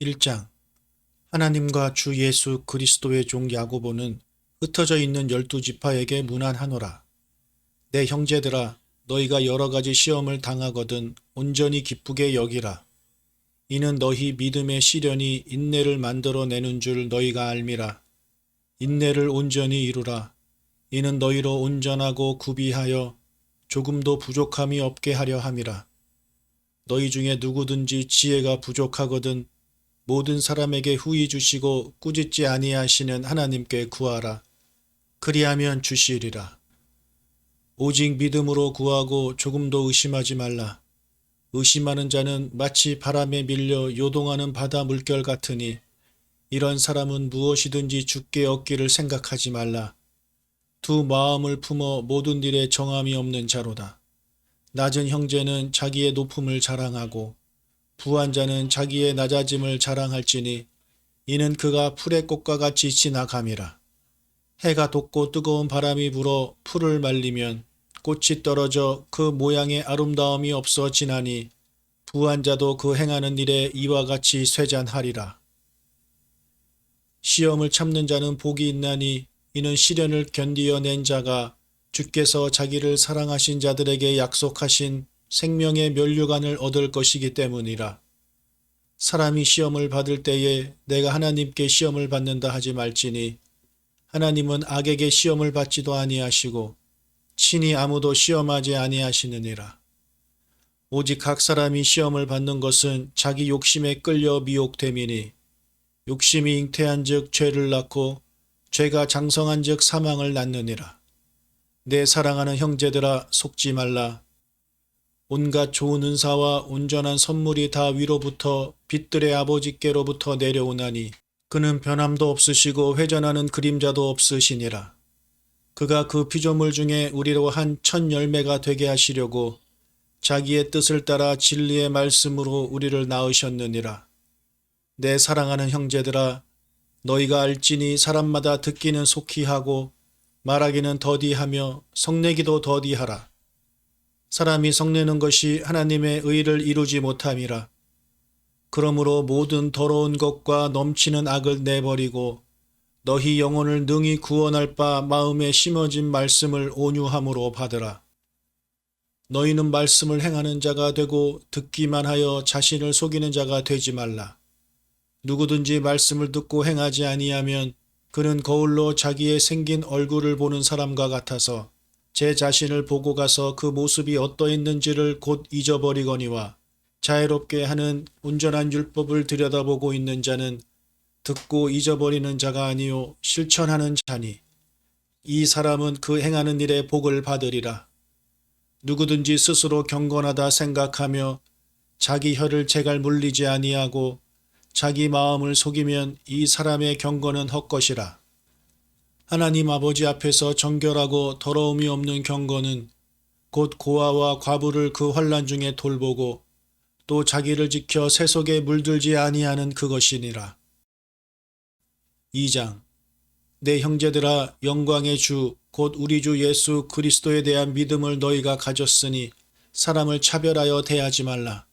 1장. 하나님과 주 예수 그리스도의 종 야고보는 흩어져 있는 12지파에게 문안하노라. 내 형제들아, 너희가 여러 가지 시험을 당하거든 온전히 기쁘게 여기라. 이는 너희 믿음의 시련이 인내를 만들어내는 줄 너희가 알미라. 인내를 온전히 이루라. 이는 너희로 온전하고 구비하여 조금도 부족함이 없게 하려 함이라. 너희 중에 누구든지 지혜가 부족하거든 모든 사람에게 후히 주시고 꾸짖지 아니하시는 하나님께 구하라. 그리하면 주시리라. 오직 믿음으로 구하고 조금도 의심하지 말라. 의심하는 자는 마치 바람에 밀려 요동하는 바다 물결 같으니 이런 사람은 무엇이든지 주께 얻기를 생각하지 말라. 두 마음을 품어 모든 일에 정함이 없는 자로다. 낮은 형제는 자기의 높음을 자랑하고 부한 자는 자기의 낮아짐을 자랑할지니 이는 그가 풀의 꽃과 같이 지나감이라. 해가 돋고 뜨거운 바람이 불어 풀을 말리면 꽃이 떨어져 그 모양의 아름다움이 없어 지나니 부한 자도 그 행하는 일에 이와 같이 쇠잔하리라. 시험을 참는 자는 복이 있나니 이는 시련을 견디어낸 자가 주께서 자기를 사랑하신 자들에게 약속하신 생명의 면류관을 얻을 것이기 때문이라. 사람이 시험을 받을 때에 내가 하나님께 시험을 받는다 하지 말지니 하나님은 악에게 시험을 받지도 아니하시고 친히 아무도 시험하지 아니하시느니라. 오직 각 사람이 시험을 받는 것은 자기 욕심에 끌려 미혹됨이니 욕심이 잉태한즉 죄를 낳고 죄가 장성한즉 사망을 낳느니라. 내 사랑하는 형제들아, 속지 말라. 온갖 좋은 은사와 온전한 선물이 다 위로부터 빛들의 아버지께로부터 내려오나니 그는 변함도 없으시고 회전하는 그림자도 없으시니라. 그가 그 피조물 중에 우리로 한 첫 열매가 되게 하시려고 자기의 뜻을 따라 진리의 말씀으로 우리를 낳으셨느니라. 내 사랑하는 형제들아, 너희가 알지니 사람마다 듣기는 속히 하고 말하기는 더디하며 성내기도 더디하라. 사람이 성내는 것이 하나님의 의를 이루지 못함이라. 그러므로 모든 더러운 것과 넘치는 악을 내버리고 너희 영혼을 능히 구원할 바 마음에 심어진 말씀을 온유함으로 받으라. 너희는 말씀을 행하는 자가 되고 듣기만 하여 자신을 속이는 자가 되지 말라. 누구든지 말씀을 듣고 행하지 아니하면 그는 거울로 자기의 생긴 얼굴을 보는 사람과 같아서 제 자신을 보고 가서 그 모습이 어떠했는지를 곧 잊어버리거니와 자애롭게 하는 온전한 율법을 들여다보고 있는 자는 듣고 잊어버리는 자가 아니요 실천하는 자니 이 사람은 그 행하는 일에 복을 받으리라. 누구든지 스스로 경건하다 생각하며 자기 혀를 제갈 물리지 아니하고 자기 마음을 속이면 이 사람의 경건은 헛것이라. 하나님 아버지 앞에서 정결하고 더러움이 없는 경건은 곧 고아와 과부를 그 환난 중에 돌보고 또 자기를 지켜 새 속에 물들지 아니하는 그것이니라. 2장. 내 형제들아, 영광의 주 곧 우리 주 예수 그리스도에 대한 믿음을 너희가 가졌으니 사람을 차별하여 대하지 말라.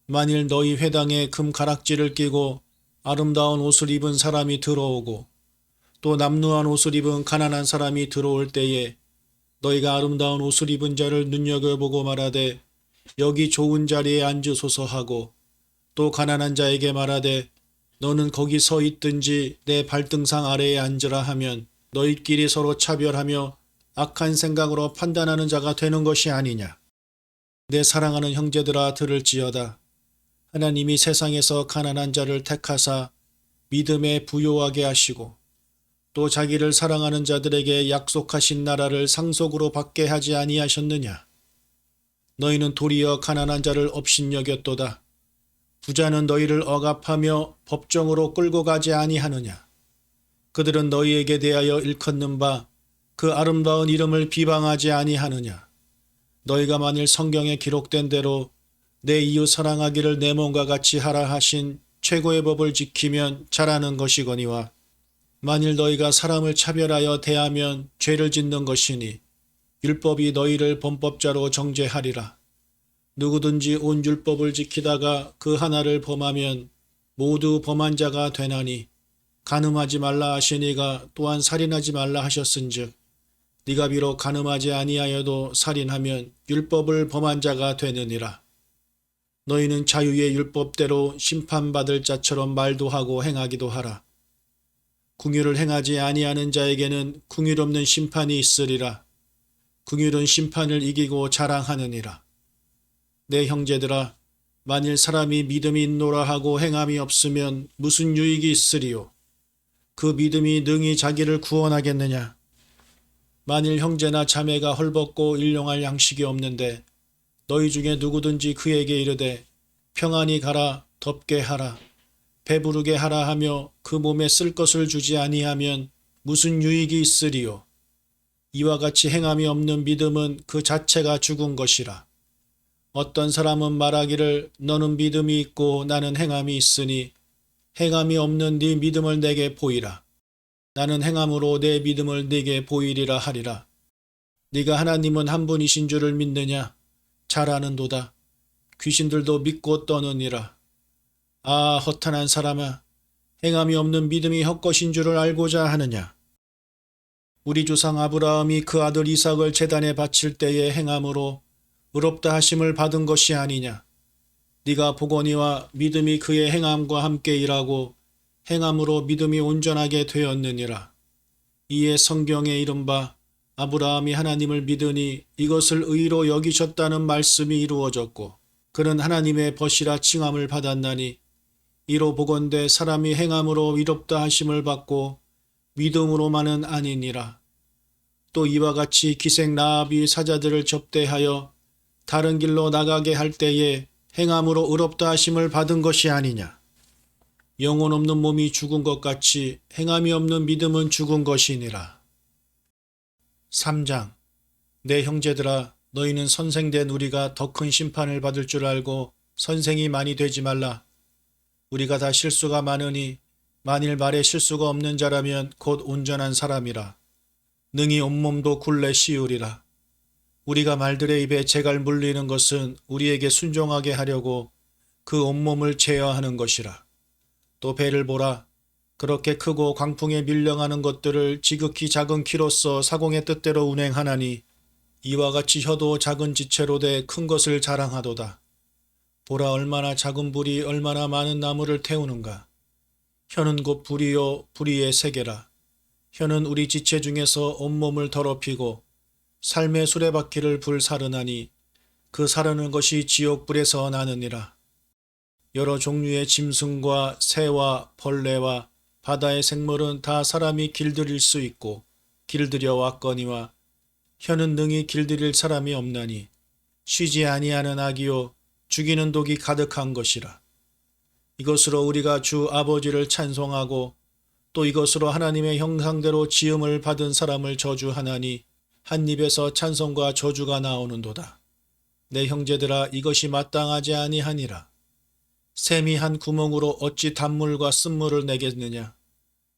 만일 너희 회당에 금 가락지를 끼고 아름다운 옷을 입은 사람이 들어오고 또 남루한 옷을 입은 가난한 사람이 들어올 때에 너희가 아름다운 옷을 입은 자를 눈여겨보고 말하되 여기 좋은 자리에 앉으소서 하고 또 가난한 자에게 말하되 너는 거기 서 있든지 내 발등상 아래에 앉으라 하면 너희끼리 서로 차별하며 악한 생각으로 판단하는 자가 되는 것이 아니냐. 내 사랑하는 형제들아, 들을지어다. 하나님이 세상에서 가난한 자를 택하사 믿음에 부요하게 하시고 또 자기를 사랑하는 자들에게 약속하신 나라를 상속으로 받게 하지 아니하셨느냐. 너희는 도리어 가난한 자를 업신여겼도다. 부자는 너희를 억압하며 법정으로 끌고 가지 아니하느냐. 그들은 너희에게 대하여 일컫는 바 그 아름다운 이름을 비방하지 아니하느냐. 너희가 만일 성경에 기록된 대로 내 이웃 사랑하기를 내 몸과 같이 하라 하신 최고의 법을 지키면 잘하는 것이거니와 만일 너희가 사람을 차별하여 대하면 죄를 짓는 것이니 율법이 너희를 범법자로 정죄하리라. 누구든지 온 율법을 지키다가 그 하나를 범하면 모두 범한 자가 되나니 간음하지 말라 하시니가 또한 살인하지 말라 하셨은즉 네가 비록 간음하지 아니하여도 살인하면 율법을 범한 자가 되느니라. 너희는 자유의 율법대로 심판받을 자처럼 말도 하고 행하기도 하라. 궁율을 행하지 아니하는 자에게는 궁율 없는 심판이 있으리라. 궁율은 심판을 이기고 자랑하느니라. 내 형제들아, 만일 사람이 믿음이 있노라 하고 행함이 없으면 무슨 유익이 있으리요? 그 믿음이 능히 자기를 구원하겠느냐? 만일 형제나 자매가 헐벗고 일용할 양식이 없는데 너희 중에 누구든지 그에게 이르되 평안히 가라, 덥게 하라, 배부르게 하라 하며 그 몸에 쓸 것을 주지 아니하면 무슨 유익이 있으리요? 이와 같이 행함이 없는 믿음은 그 자체가 죽은 것이라. 어떤 사람은 말하기를 너는 믿음이 있고 나는 행함이 있으니 행함이 없는 네 믿음을 내게 보이라. 나는 행함으로 내 믿음을 네게 보이리라 하리라. 네가 하나님은 한 분이신 줄을 믿느냐? 잘 아는도다. 귀신들도 믿고 떠느니라. 아, 허탄한 사람아, 행함이 없는 믿음이 헛것인 줄을 알고자 하느냐? 우리 조상 아브라함이 그 아들 이삭을 제단에 바칠 때에 행함으로 의롭다 하심을 받은 것이 아니냐? 네가 보거니와 믿음이 그의 행함과 함께 일하고 행함으로 믿음이 온전하게 되었느니라. 이에 성경에 이른바 아브라함이 하나님을 믿으니 이것을 의로 여기셨다는 말씀이 이루어졌고 그는 하나님의 벗이라 칭함을 받았나니 이로 보건대 사람이 행함으로 의롭다 하심을 받고 믿음으로만은 아니니라. 또 이와 같이 기생 라합이 사자들을 접대하여 다른 길로 나가게 할 때에 행함으로 의롭다 하심을 받은 것이 아니냐. 영혼 없는 몸이 죽은 것 같이 행함이 없는 믿음은 죽은 것이니라. 3장. 내 형제들아, 너희는 선생된 우리가 더 큰 심판을 받을 줄 알고 선생이 많이 되지 말라. 우리가 다 실수가 많으니 만일 말에 실수가 없는 자라면 곧 온전한 사람이라. 능히 온몸도 굴레 씌우리라. 우리가 말들의 입에 재갈 물리는 것은 우리에게 순종하게 하려고 그 온몸을 제어하는 것이라. 또 배를 보라. 그렇게 크고 광풍에 밀령하는 것들을 지극히 작은 키로서 사공의 뜻대로 운행하나니 이와 같이 혀도 작은 지체로 돼 큰 것을 자랑하도다. 보라, 얼마나 작은 불이 얼마나 많은 나무를 태우는가. 혀는 곧 불이요 불의의 세계라. 혀는 우리 지체 중에서 온몸을 더럽히고 삶의 수레바퀴를 불사르나니 그 사르는 것이 지옥불에서 나느니라. 여러 종류의 짐승과 새와 벌레와 바다의 생물은 다 사람이 길들일 수 있고 길들여 왔거니와 혀는 능히 길들일 사람이 없나니 쉬지 아니하는 악이요 죽이는 독이 가득한 것이라. 이것으로 우리가 주 아버지를 찬송하고 또 이것으로 하나님의 형상대로 지음을 받은 사람을 저주하나니 한 입에서 찬송과 저주가 나오는도다. 내 형제들아, 이것이 마땅하지 아니하니라. 샘이 한 구멍으로 어찌 단물과 쓴물을 내겠느냐.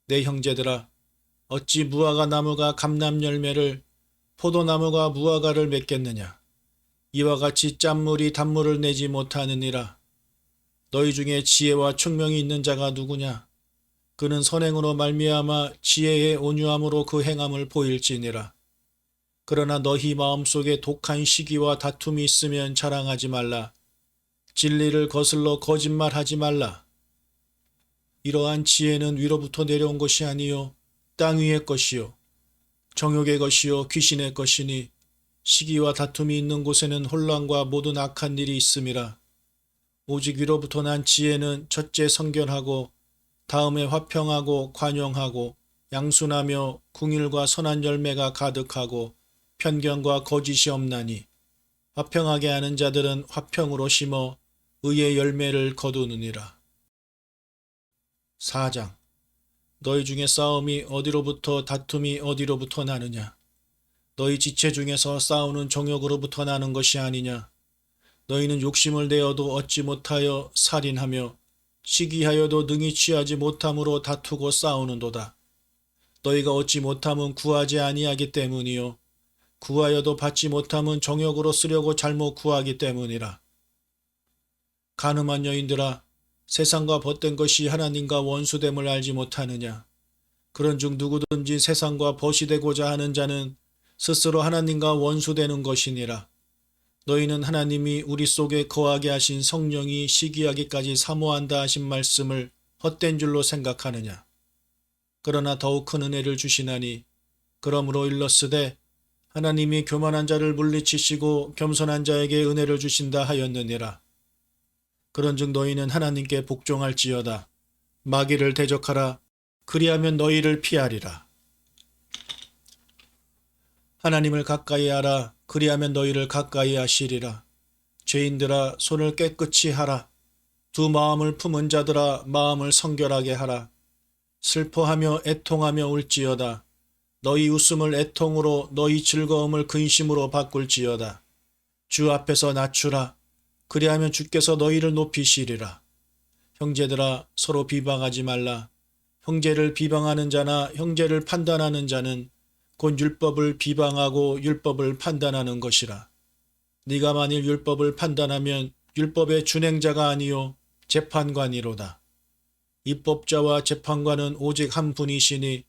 내 형제들아, 어찌 무화과 나무가 감람 열매를 포도나무가 무화과를 맺겠느냐. 이와 같이 짠물이 단물을 내지 못하느니라. 너희 중에 지혜와 총명이 있는 자가 누구냐. 그는 선행으로 말미암아 지혜의 온유함으로 그 행함을 보일지니라. 그러나 너희 마음속에 독한 시기와 다툼이 있으면 자랑하지 말라. 진리를 거슬러 거짓말하지 말라. 이러한 지혜는 위로부터 내려온 것이 아니요 땅 위의 것이요 정욕의 것이요 귀신의 것이니 시기와 다툼이 있는 곳에는 혼란과 모든 악한 일이 있음이라. 오직 위로부터 난 지혜는 첫째 성결하고 다음에 화평하고 관용하고 양순하며 궁일과 선한 열매가 가득하고 편견과 거짓이 없나니 화평하게 하는 자들은 화평으로 심어 의의 열매를 거두느니라. 4장. 너희 중에 싸움이 어디로부터 다툼이 어디로부터 나느냐. 너희 지체 중에서 싸우는 정욕으로부터 나는 것이 아니냐. 너희는 욕심을 내어도 얻지 못하여 살인하며 시기하여도 능히 취하지 못함으로 다투고 싸우는도다. 너희가 얻지 못함은 구하지 아니하기 때문이요 구하여도 받지 못함은 정욕으로 쓰려고 잘못 구하기 때문이라. 간음한 여인들아, 세상과 벗된 것이 하나님과 원수됨을 알지 못하느냐. 그런즉 누구든지 세상과 벗이 되고자 하는 자는 스스로 하나님과 원수되는 것이니라. 너희는 하나님이 우리 속에 거하게 하신 성령이 시기하기까지 사모한다 하신 말씀을 헛된 줄로 생각하느냐. 그러나 더욱 큰 은혜를 주시나니 그러므로 일렀으되 하나님이 교만한 자를 물리치시고 겸손한 자에게 은혜를 주신다 하였느니라. 그런즉 너희는 하나님께 복종할지어다. 마귀를 대적하라. 그리하면 너희를 피하리라. 하나님을 가까이 하라. 그리하면 너희를 가까이 하시리라. 죄인들아 손을 깨끗이 하라. 두 마음을 품은 자들아 마음을 성결하게 하라. 슬퍼하며 애통하며 울지어다. 너희 웃음을 애통으로 너희 즐거움을 근심으로 바꿀지어다. 주 앞에서 낮추라. 그리하면 주께서 너희를 높이시리라. 형제들아 서로 비방하지 말라. 형제를 비방하는 자나 형제를 판단하는 자는 곧 율법을 비방하고 율법을 판단하는 것이라. 네가 만일 율법을 판단하면 율법의 준행자가 아니요 재판관이로다. 입법자와 재판관은 오직 한 분이시니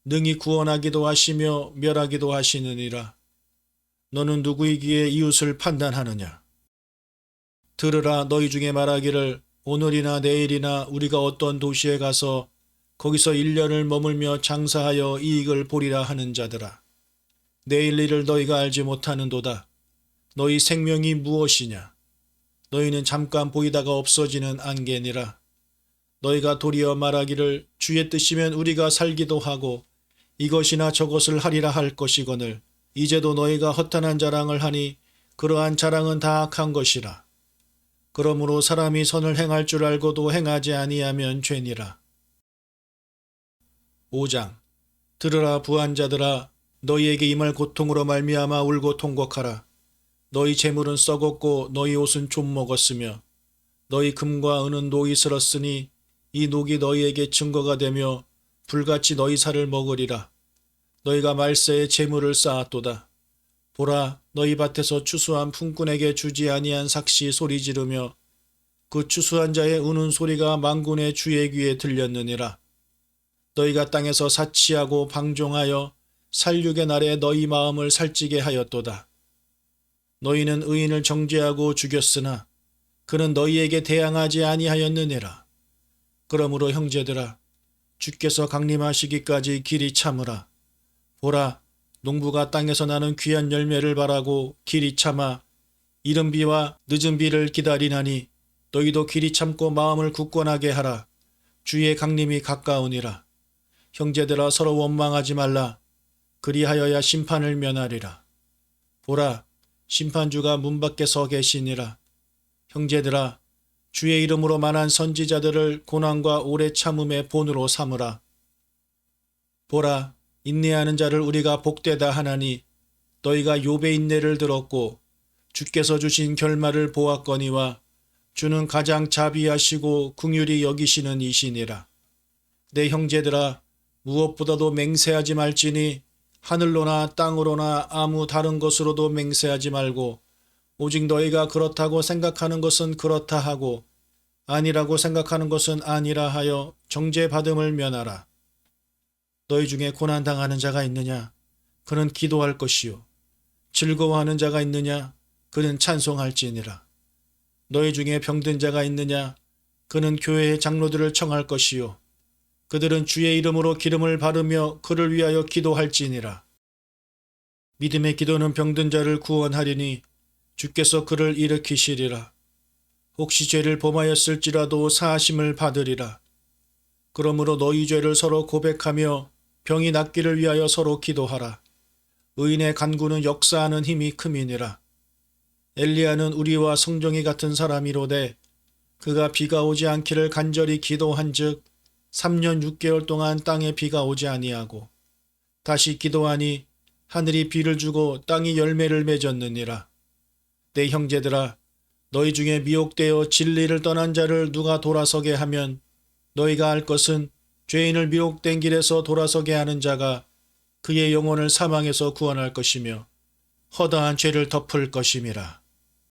능히 구원하기도 하시며 멸하기도 하시느니라. 너는 누구이기에 이웃을 판단하느냐. 들으라. 너희 중에 말하기를 오늘이나 내일이나 우리가 어떤 도시에 가서 거기서 1년을 머물며 장사하여 이익을 보리라 하는 자들아. 내일 일을 너희가 알지 못하는도다. 너희 생명이 무엇이냐. 너희는 잠깐 보이다가 없어지는 안개니라. 너희가 도리어 말하기를 주의 뜻이면 우리가 살기도 하고 이것이나 저것을 하리라 할 것이거늘 이제도 너희가 허탄한 자랑을 하니 그러한 자랑은 다 악한 것이라. 그러므로 사람이 선을 행할 줄 알고도 행하지 아니하면 죄니라. 5장. 들으라 부한 자들아 너희에게 임할 고통으로 말미암아 울고 통곡하라. 너희 재물은 썩었고 너희 옷은 좀 먹었으며 너희 금과 은은 녹이 슬었으니 이 녹이 너희에게 증거가 되며 불같이 너희 살을 먹으리라. 너희가 말세에 재물을 쌓았도다. 보라 너희 밭에서 추수한 품꾼에게 주지 아니한 삭시 소리 지르며 그 추수한 자의 우는 소리가 만군의 주의 귀에 들렸느니라. 너희가 땅에서 사치하고 방종하여 살육의 날에 너희 마음을 살찌게 하였도다. 너희는 의인을 정죄하고 죽였으나 그는 너희에게 대항하지 아니하였느니라. 그러므로 형제들아 주께서 강림하시기까지 길이 참으라. 보라 농부가 땅에서 나는 귀한 열매를 바라고 길이 참아 이른 비와 늦은 비를 기다리나니 너희도 길이 참고 마음을 굳건하게 하라. 주의 강림이 가까우니라. 형제들아 서로 원망하지 말라. 그리하여야 심판을 면하리라. 보라 심판주가 문 밖에 서 계시니라. 형제들아 주의 이름으로 만한 선지자들을 고난과 오래 참음의 본으로 삼으라. 보라 인내하는 자를 우리가 복되다 하나니 너희가 욥의 인내를 들었고 주께서 주신 결말을 보았거니와 주는 가장 자비하시고 긍휼히 여기시는 이시니라. 내 형제들아 무엇보다도 맹세하지 말지니 하늘로나 땅으로나 아무 다른 것으로도 맹세하지 말고 오직 너희가 그렇다고 생각하는 것은 그렇다 하고 아니라고 생각하는 것은 아니라 하여 정죄받음을 면하라. 너희 중에 고난당하는 자가 있느냐? 그는 기도할 것이요. 즐거워하는 자가 있느냐? 그는 찬송할지니라. 너희 중에 병든 자가 있느냐? 그는 교회의 장로들을 청할 것이요. 그들은 주의 이름으로 기름을 바르며 그를 위하여 기도할지니라. 믿음의 기도는 병든 자를 구원하리니 주께서 그를 일으키시리라. 혹시 죄를 범하였을지라도 사하심을 받으리라. 그러므로 너희 죄를 서로 고백하며 병이 낫기를 위하여 서로 기도하라. 의인의 간구는 역사하는 힘이 큼이니라. 엘리야는 우리와 성정이 같은 사람이로되 그가 비가 오지 않기를 간절히 기도한즉 3년 6개월 동안 땅에 비가 오지 아니하고 다시 기도하니 하늘이 비를 주고 땅이 열매를 맺었느니라. 내 형제들아 너희 중에 미혹되어 진리를 떠난 자를 누가 돌아서게 하면 너희가 알 것은 죄인을 미혹된 길에서 돌아서게 하는 자가 그의 영혼을 사망에서 구원할 것이며 허다한 죄를 덮을 것임이라.